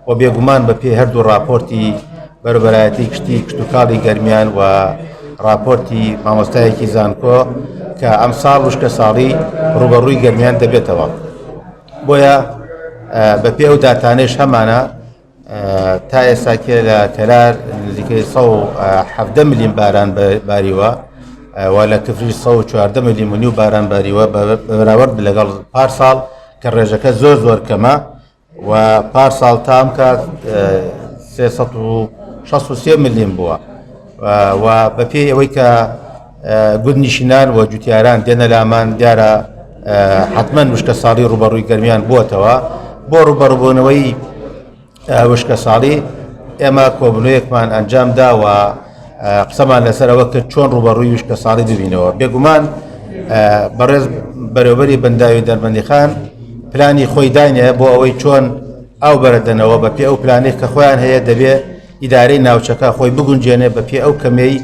و بێگومان بە پێی هەردوو راپۆرتی بەرەبەرایەتی کشتی کشتتوکاڵی گەرمیان و راپۆرتی مامۆستایەکی زانکۆ کە ئەم ساڵ وشکە ساڵی ڕوبەڕووی گەرمیان دەبێتەوە. بۆیە بە پێ ئەو داتانەش هەمانە تا ئێستاکێ لە کەرار نزیکەی 170 ملیم باران باریوە و لە کفری 114 ملیم و نیو باران باریوە بەراورد لەگەڵ پارساڵ کە ڕێژەکە زۆر کەمە و پارساڵ تام کات 363 ملیم بووە و بە پێی ئەوەی کە گوندنیشینان و جوتیاران دێنە لامان دیارە حتمما وشکە ساڵی ڕوبەڕووی گەرمیان بووەتەوە. بۆ ڕوبەڕووبوونەوەی وشکە ساڵی ئێمە کۆبنەوەیەکمان ئەنجامدا و قسەمان لەسەرەوە کرد چۆن ڕوبەڕووی وشکە ساڵی ببینەوە. بێگومان بەڕێز بەرەوبەری بەنداوی دەربەندیخان پلانی خۆی داینێ بۆ ئەوەی چۆن ئەو بەرەدەنەوە بە پێ ئەو پلانێک کە خۆیان هەیە دەبێ ئیدارەی ناوچەکە خۆی بگونجێنێ بە پێ ئەو کەمەی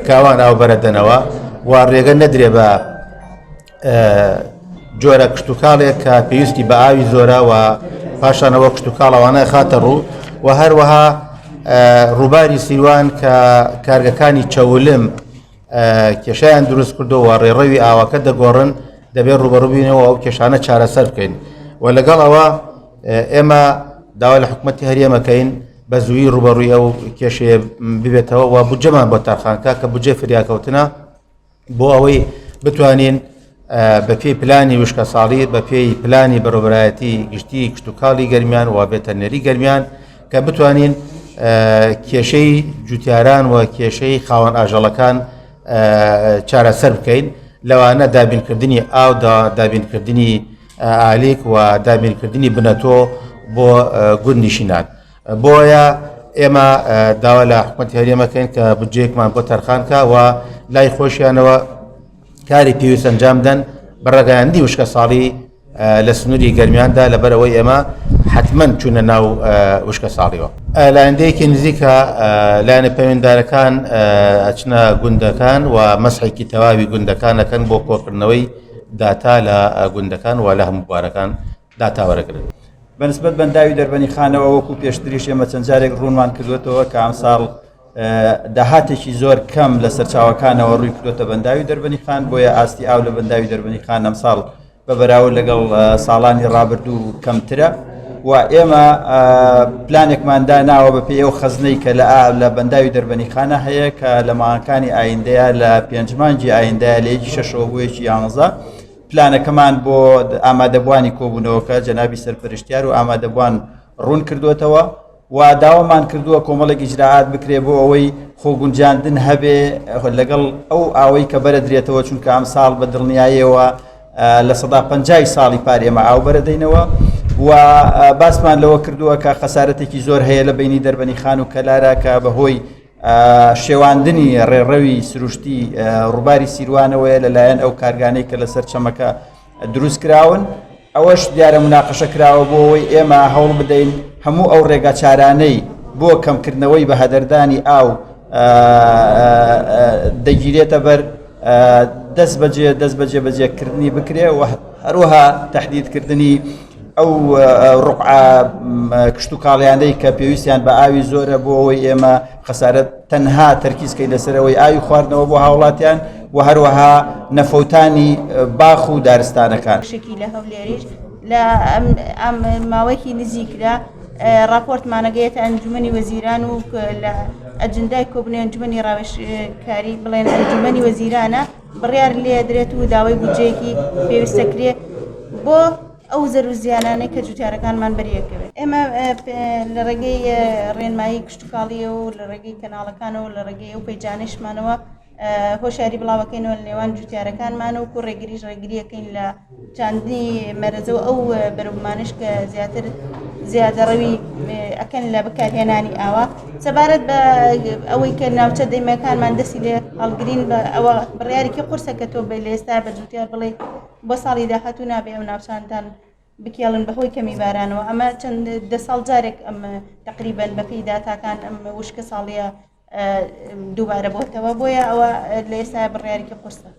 کاوان ئاو بەرەدەنەوە و ڕێگە نەدرێ بە جۆرە کشتتوکاڵێک کە پێویستی بە ئاوی زۆرە و پاشانەوە کشتتوکاڵەوانە خاتە ڕوو و هەروەها ڕووباری سیروان کە کارگەکانی چەولم کێشیان دروست کردو و ڕێڕەوی ئاوەکە دەگۆڕن دەبێت ڕوبەڕووبینەوە ئەو کێشانە چارەسەر بکەین و لەگەڵ ئەوە ئێمە داوا لە حکوومەتی هەریەمەکەین بە زووی ڕوبەڕووی ئەو کێشەیە ببێتەوە و بودجەمان بۆ تارخانکە کە بودجێ فریاکەوتنە بۆ ئەوەی بتوانین بە پێی پلانی وشکە ساڵی بە پێی پلانی بەڕێوەبەرایەتی گشتی کشتتوکاڵی گەرمیان و بێتەنێری گەرمیان کە بتوانین کێشەی جوتیاران و کێشەی خاوەن ئاژەڵەکان چارەسەر بکەین لەوانە دابینکردنی ئاو دابینکردنی ئالیک و دابینکردنی بنەتۆ بۆ گوندنیشینان. بۆیە ئێمە داوا لە حکوومەتی هەریەمەکەین کە بودجەیەکمان بۆ تەرخانکە و لای خۆشیانەوە کاری پێویست ئەنجامدەن بەڕێگەیاندی وشکە ساڵی لە سنووری گەرمیاندا لەبەرەوەی ئێمە حتمما چوونە ناو وشکە ساڵیەوە. لایەندەیەکی نزیکە لایەنە پەیوەنددارەکان ئەچنە گوندەکان و مەسحێکی تەواوی گوندەکانەکەن بۆ کۆکردنەوەی داتا لە گوندەکان و لە هەموو بوارەکان داتاوەرەگرن. بەنسبەت بەنداوی دەربەنی خانەوە وەکو پێشتریش ئێمە چەند جارێک ڕوونمان کردوێتەوە کە ئەم ساڵ داهاتێکی زۆر کەم لە سەرچاوەکانەوە ڕووی کردوتە بەنداوی دەربەنی خان بۆیە ئاستی ئاو لە بەنداوی دەربەنی خان ئەم ساڵ بە بەراورد لەگەڵ ساڵانی ڕابردوو کەمترە و ئێمە پلانێکمان داناوە بە پێی ئەو خەزنەی کە لە بەنداوی دەربەنی خانە هەیە کە لە ماهەکانی ئایندەیە لە 5 مانگی ئایندەیە لە 6ەوە بۆ 11 پلانەکەمان بۆ ئامادەبوانی کۆبوونەوەکە جەنابی سەرپەرشتیار و ئامادەبوان ڕوون کردوێتەوە و داوامان کردووە کۆمەڵێک ئیجراعات بکرێ بۆ ئەوەی خۆگونجاندن هەبێ لەگەڵ ئەو ئاوەی کە بەرە درێتەوە چونکە ئەم ساڵ بە دڵنیاییەوە لە 150 ساڵی پار ئێمە ئاو بەرەدەینەوە و باسمان لەوە کردووە کە خەسارەتێکی زۆر هەیە لە بینی دەربەنی خان و کەلارە کە بەهۆی شێواندنی ڕێڕەوی سروشتی ڕووباری سیروانەوەیە لەلایەن ئەو کارگانەی کە لەسەر چەمەکە دروست کراون. ئەوەش دیارە مناقەشە کراوە بۆ ئەوەی ئێمە هەوڵ بدەین هەموو ئەو ڕێگە چارانەی بۆ کەمکردنەوەی بە هەدەردانی ئاو دەگیرێتە بەر دەست بەجێ بەجێکردنی بکرێ و هەروەها تەحدیدکردنی ئەو ڕوقعە کشتتوکاڵیانەی کە پێویستیان بە ئاوی زۆرە بۆ ئەوەی ئێمە خەسارەت تەنها تەرکیزکەی لەسەرەوەی ئاوی خواردنەوە بۆ هاوڵاتیان و هەروەها نەفەوتانی باخ و دارستانەکان. شکی لە هەولێریش لە ئەم ماوەیەکی نزیکدا راپۆرتمانەگەیەتە ئەنجومەنی وەزیران و لە ئەجندای کۆبنەوەی ئەنجومەنی ڕاوێژکاری بڵێن ئەنجومەنی وەزیرانە بڕیار لێ درێت و داوای بودجەیەکی پێویستەکرێ بۆ ئەو زەرو زیانانەی کە جوتیارەکانمان بەریەکەوێت. ئێمە لە ڕێگەی ڕێنمایی کشتتوکاڵیە و لە ڕێگەی کەناڵەکانەوە لە ڕێگەی ئەو پەیجانشمانەوە هۆشیاری بڵاوەکەینەوە لە نێوان جوتیارەکانمان و ڕێگریش ڕێگریەکەین لە چاندنی مەرەزەوە ئەو بەرومانش کە زیادەڕەوی ئەکەن لە بەکارهێنانی ئاوە سەبارەت بە ئەوەی کە ناوچە دەیمەکانمان دەستی لێ هەڵگرین بە ئەوە بڕیارێکی قورسە کە تۆ بە لە ئێستا بە جوتیار بڵێ بۆ ساڵی داهاتوو نابێ ئەو ناوچانتان بکێڵن بەهۆی کەمی بارانەوە. ئەمە چەند 10 ساڵ جارێک ئەم تقریبەن بەپی داتاکان ئەم وشکە ساڵیە دووبارە بۆتەوە بۆیە ئەوە لە ئێستا بڕیارێکی قورسە.